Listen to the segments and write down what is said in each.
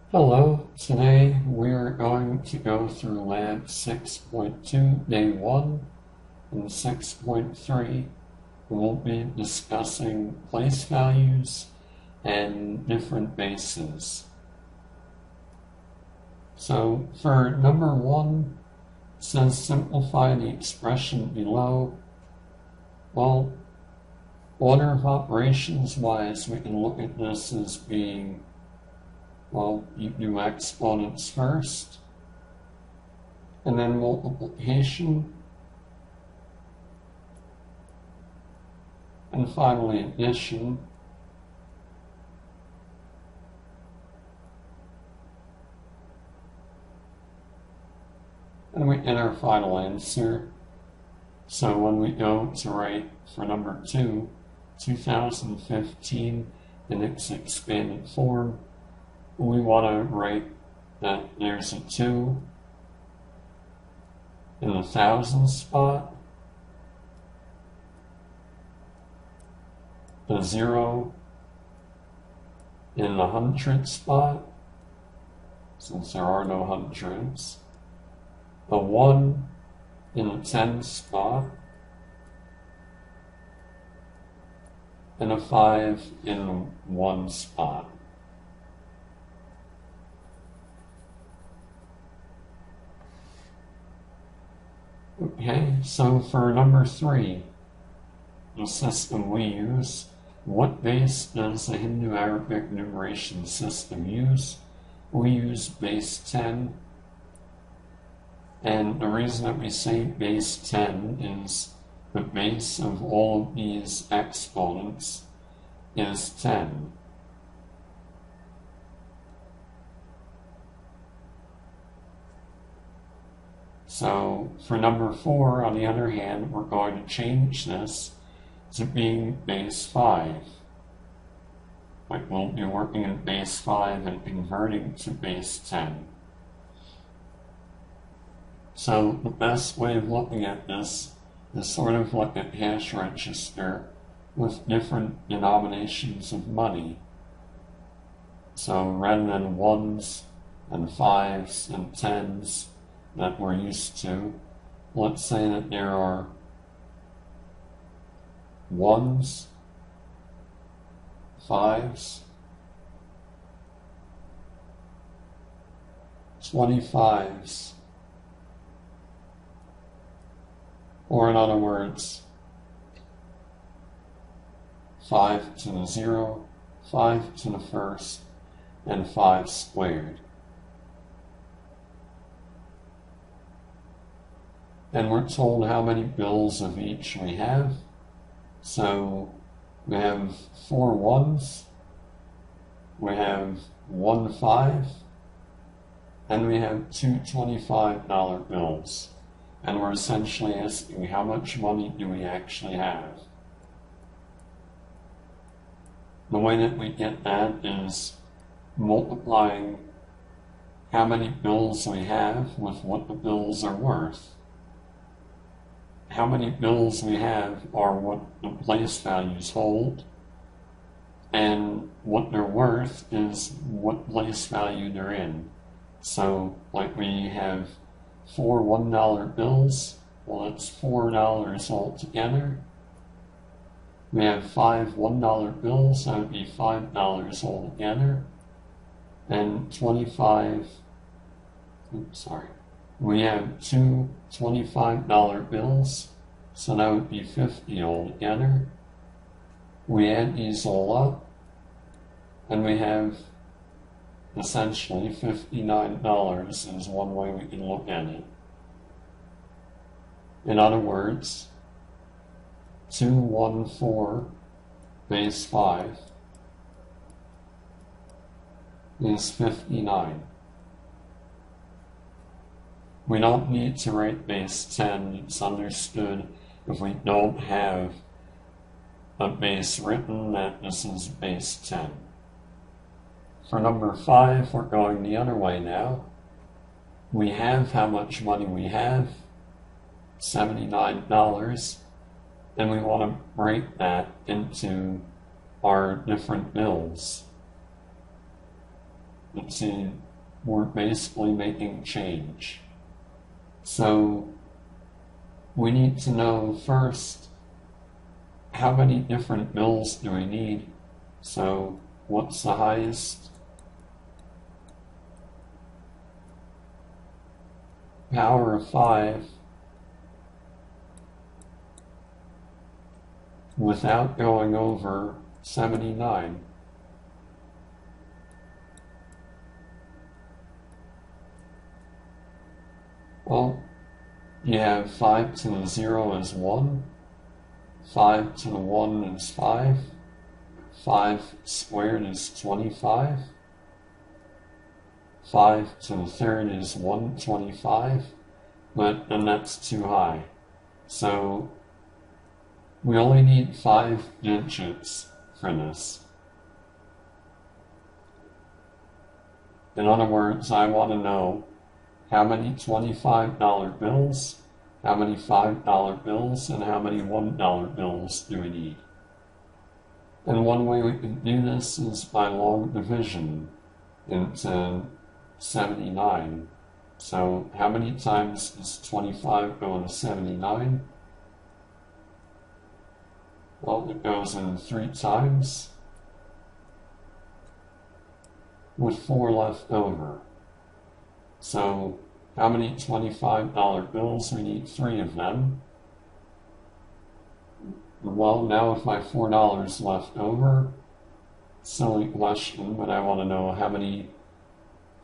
Hello, today we are going to go through Lab 6.2 Day 1 and 6.3. We'll be discussing place values and different bases. So for number 1, it says simplify the expression below. Well, order of operations wise, we can look at this as being, well, you do exponents first, and then multiplication, and finally addition. And we get our final answer. So when we go to write for number 2, 2015 in its expanded form, we want to write that there's a 2 in the thousand spot, the 0 in the hundred spot, since there are no hundreds, the 1 in the 10 spot, and a 5 in the 1 spot. Okay, so for number 3, the system we use, what base does the Hindu-Arabic numeration system use? We use base 10. And the reason that we say base 10 is the base of all of these exponents is 10. So for number 4, on the other hand, we're going to change this to being base 5. Like we'll be working in base 5 and converting to base 10. So the best way of looking at this is sort of like a cash register with different denominations of money. So rather than 1s and 5s and 10s that we're used to, let's say that there are 1s, 5s, 25s, or in other words, 5 to the 0, 5 to the first, and 5 squared. And we're told how many bills of each we have. So we have 4 1s, we have 1 5, and we have 2 $25 bills. And we're essentially asking how much money do we actually have. The way that we get that is multiplying how many bills we have with what the bills are worth. How many bills we have are what the place values hold, and what they're worth is what place value they're in. So, like we have 4 $1 bills, well, that's $4 altogether. We have 5 $1 bills, that would be $5 altogether. And we have 2 $25 bills, so that would be $50 altogether. We add these all up, and we have essentially $59 is one way we can look at it. In other words, 214 base 5 is 59. We don't need to write base 10. It's understood if we don't have a base written that this is base 10. For number 5, we're going the other way now. We have how much money we have, $79, and we want to break that into our different bills. we're basically making change. So we need to know first, how many different bills do we need? So what's the highest power of 5 without going over 79? Well, you have 5 to the 0 is 1, 5 to the 1 is 5, 5 squared is 25, 5 to the third is 125, but then that's too high. So we only need 5 digits for this. In other words, I want to know how many $25 bills, how many $5 bills, and how many $1 bills do we need. And one way we can do this is by long division into 79. So how many times does 25 go into 79? Well, it goes in 3 times, with 4 left over. So how many $25 bills? We need 3 of them. Well, now with my $4 left over, silly question, but I want to know how many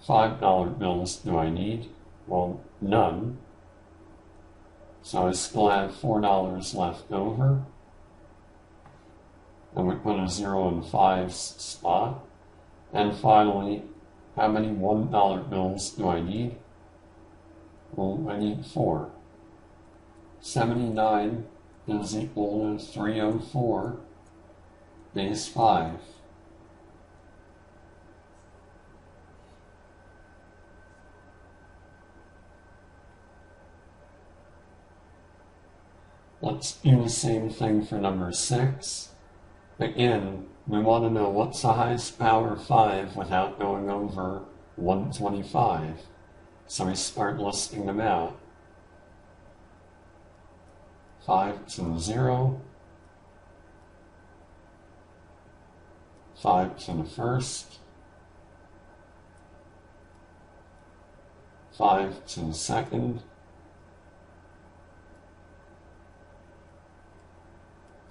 $5 bills do I need? Well, none. So I still have $4 left over. And we put a 0 in 5's spot. And finally, how many $1 bills do I need? Well, I need 4. 79 is equal to 304 base 5. Let's do the same thing for number 6. Again, we want to know what's the highest power of 5 without going over 125. So we start listing them out. 5 to the 0, 5 to the first, 5 to the second,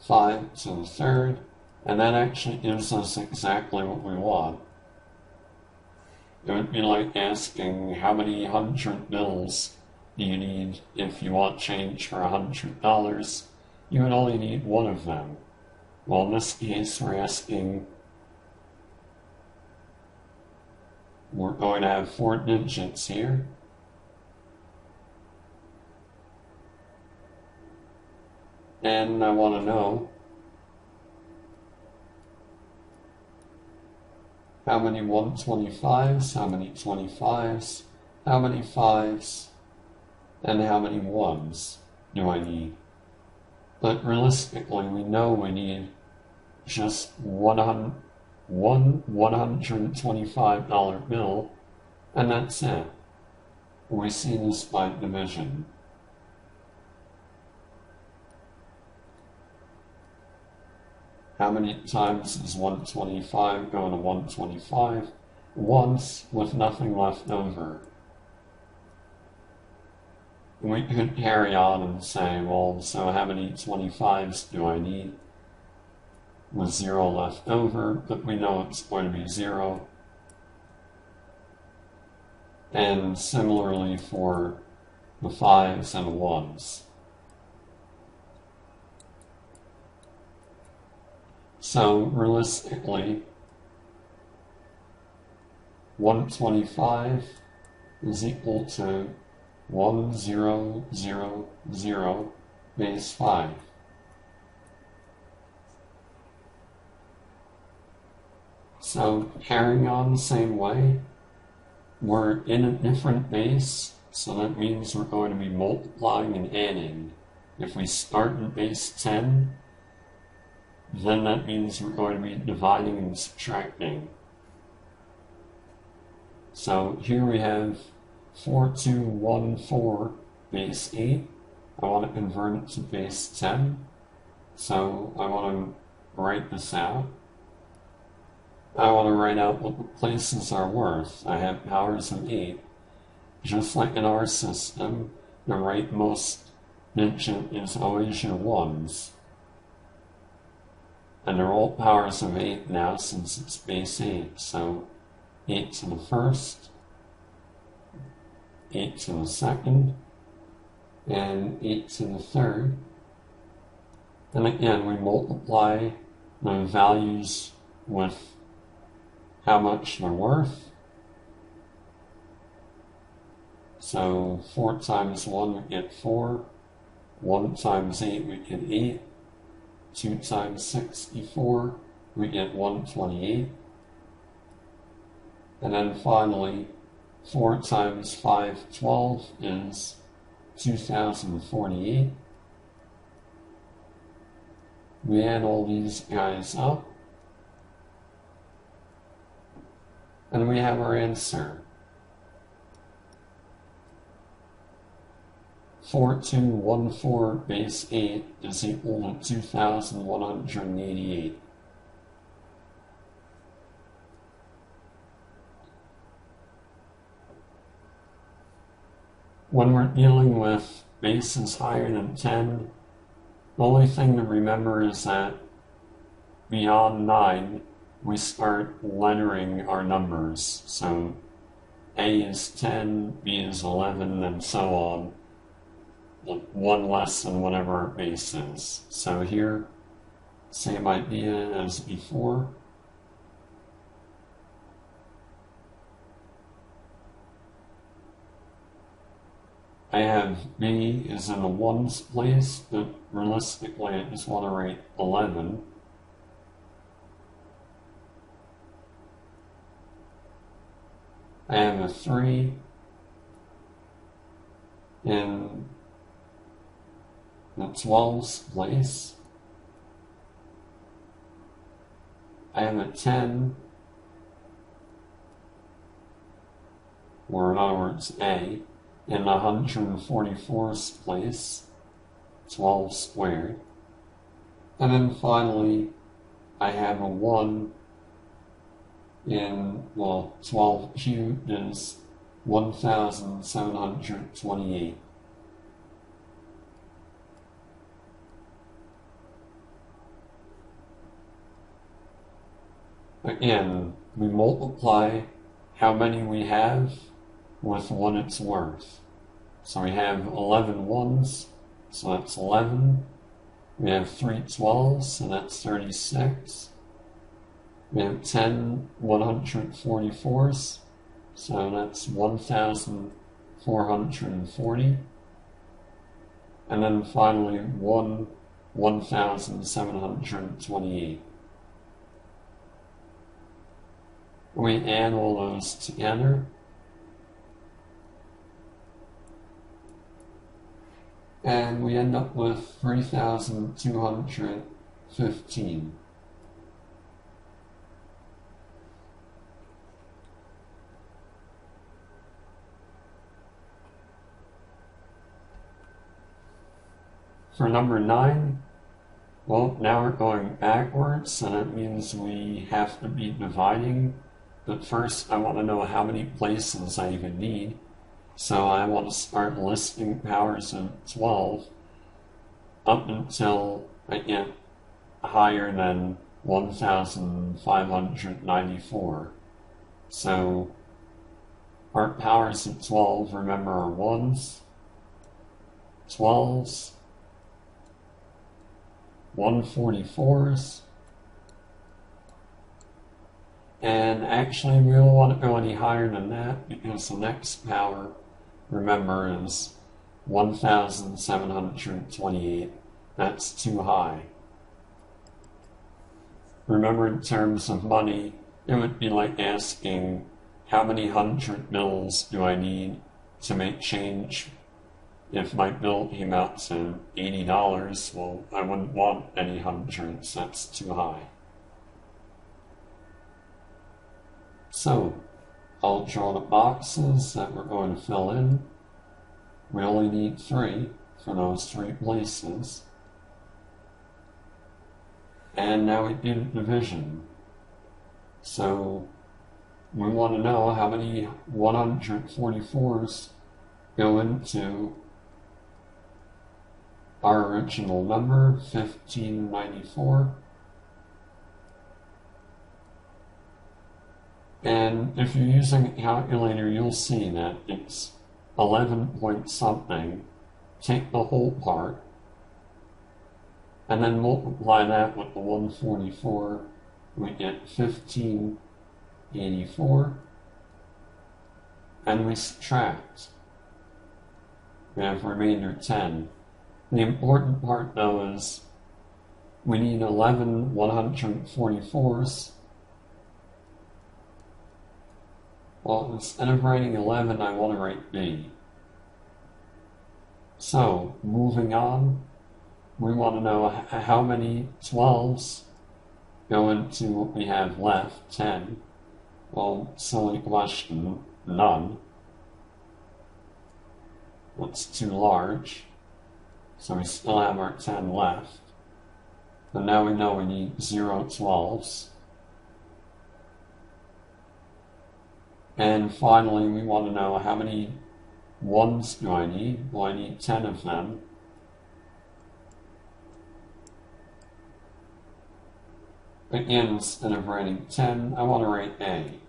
5 to the third, and that actually gives us exactly what we want. It would be like asking how many 100 bills do you need if you want change for $100. You would only need 1 of them. Well, in this case, we're going to have 4 digits here. And I want to know how many 125s, how many 25s, how many 5s, and how many 1s do I need. But realistically, we know we need just one $125 bill, and that's it. We see this by division. How many times does 125 go to 125? Once, with nothing left over. We could carry on and say, well, so how many 25s do I need? With 0 left over, but we know it's going to be 0. And similarly for the 5s and the 1s. So realistically, 125 is equal to 1000 base 5. So carrying on the same way, we're in a different base, so that means we're going to be multiplying and adding. If we start in base 10, then that means we're going to be dividing and subtracting. So here we have 4214 base 8. I want to convert it to base 10. So I want to write this out. I want to write out what the places are worth. I have powers of 8. Just like in our system, the rightmost digit is always your 1s. And they're all powers of 8 now since it's base 8. So 8 to the first, 8 to the second, and 8 to the third. And again, we multiply the values with how much they're worth. So 4 times 1 we get 4, 1 times 8 we get 8, 2 times 64 we get 128, and then finally 4 times 512 is 2048. We add all these guys up, and we have our answer. 4214 base 8 is equal to 2188. When we're dealing with bases higher than 10, the only thing to remember is that beyond 9, we start lettering our numbers. So A is 10, B is 11, and so on. 1 less than whatever our base is. So here, same idea as before. I have B is in the 1s place, but realistically I just want to write 11. I have a 3 in the 12s place. I have a 10, or in other words A, in the 144th place, 12 squared. And then finally, I have a 1 in, well, 12 cubed is 1,728. Again, we multiply how many we have with what it's worth. So we have 11 1s, so that's 11. We have 3 12s, so that's 36. We have 10 144s, so that's 1,440. And then finally 1 1,728. We add all those together, and we end up with 3,215. For number 9, well, now we're going backwards, and that means we have to be dividing. But first, I want to know how many places I even need. So I want to start listing powers of 12 up until I get higher than 1,594. So our powers of 12, remember, are 1s, 12s, 144s, and actually we don't want to go any higher than that because the next power, remember, is 1,728. That's too high. Remember, in terms of money, it would be like asking how many 100 bills do I need to make change. If my bill came out to $80, well, I wouldn't want any hundreds. That's too high. So, I'll draw the boxes that we're going to fill in. We only need 3 for those 3 places. And now we do division. So we want to know how many 144s go into our original number, 1594. And if you're using a calculator, you'll see that it's 11 point something. Take the whole part, and then multiply that with the 144, we get 1584, and we subtract. We have remainder 10. The important part, though, is we need 11 144s. Well, instead of writing 11, I want to write B. So, moving on, we want to know how many 12s go into what we have left, 10. Well, silly question, none. That's too large. So we still have our 10 left. But now we know we need 0 12s. And finally, we want to know how many 1s do I need? Well, I need 10 of them. Again, instead of writing 10, I want to write A.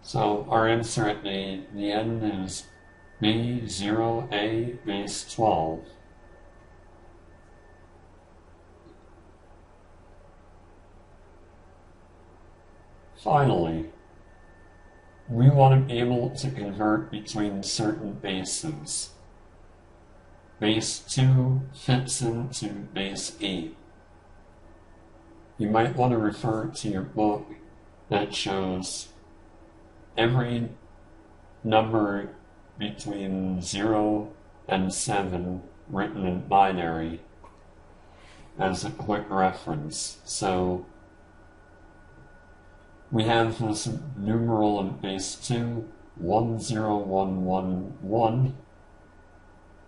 So our answer at the end is B0A base 12. Finally, we want to be able to convert between certain bases. Base 2 fits into base 8. You might want to refer to your book that shows every number between 0 and 7 written in binary as a quick reference. So we have this numeral in base 2, 10111,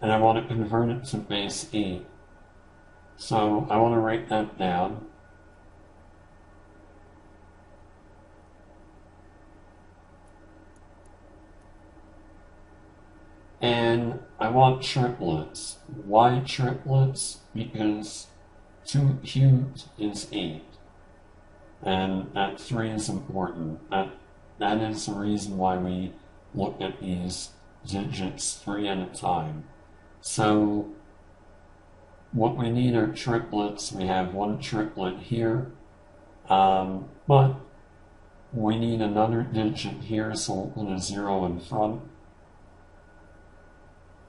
and I want to convert it to base 8. So I want to write that down. And I want triplets. Why triplets? Because 2 cubed is 8. And that 3 is important. That is the reason why we look at these digits 3 at a time. So what we need are triplets. We have 1 triplet here, but we need another digit here, so we'll put a 0 in front.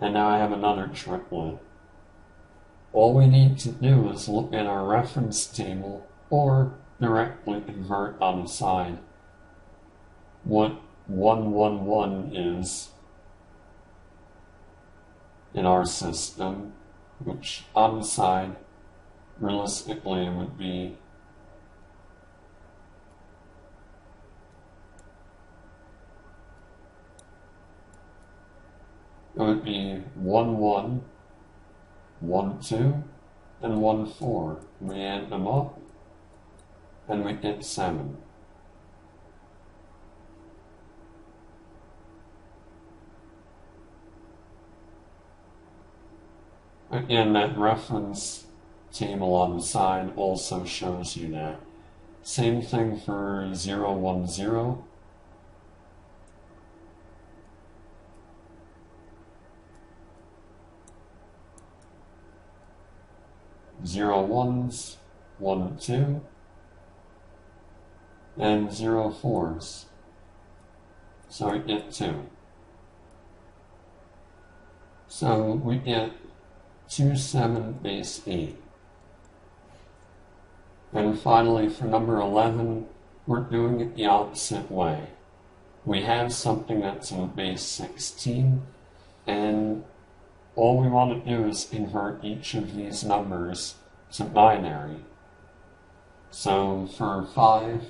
And now I have another triplet. All we need to do is look at our reference table or directly convert on the side what 111 is in our system, which on the side realistically would be it would be 1 1, 1 2, and 1 4. We add them up and we get 7. Again, that reference table on the side also shows you that. Same thing for 0 1 0. Zero ones, 1 2, and 0 4s. So we get 2. So we get 2 7 base 8. And finally, for number 11, we're doing it the opposite way. We have something that's in base 16, and all we want to do is convert each of these numbers to binary. So for 5,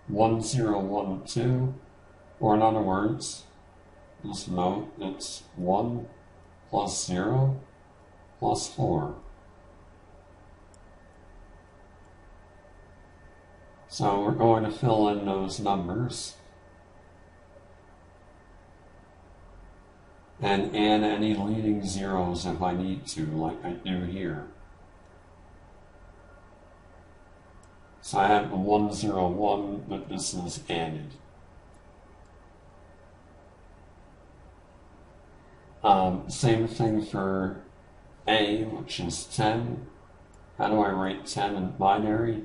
1, 0, 1, 2, or in other words, just note it's 1 plus 0 plus 4. So we're going to fill in those numbers and add any leading zeros if I need to, like I do here. So I have the 1, 0, 1, but this is added. Same thing for A, which is 10. How do I write 10 in binary?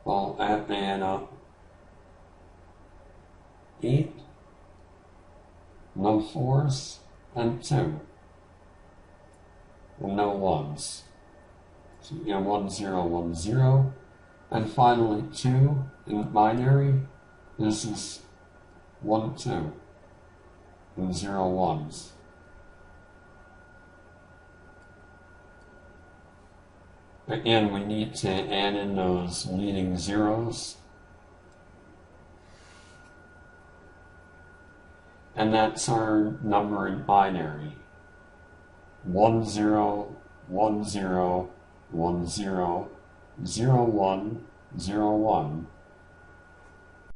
Well, I have to add up 8, no 4s, and 2, and no 1s. So you get 1, 0, 1, 0. And finally 2 in binary, this is 1, 2, and 0, 1s. Again, we need to add in those leading zeros. And that's our number in binary. 1, 0, 1, 0, 1, 0, 0, 1, 0, 1,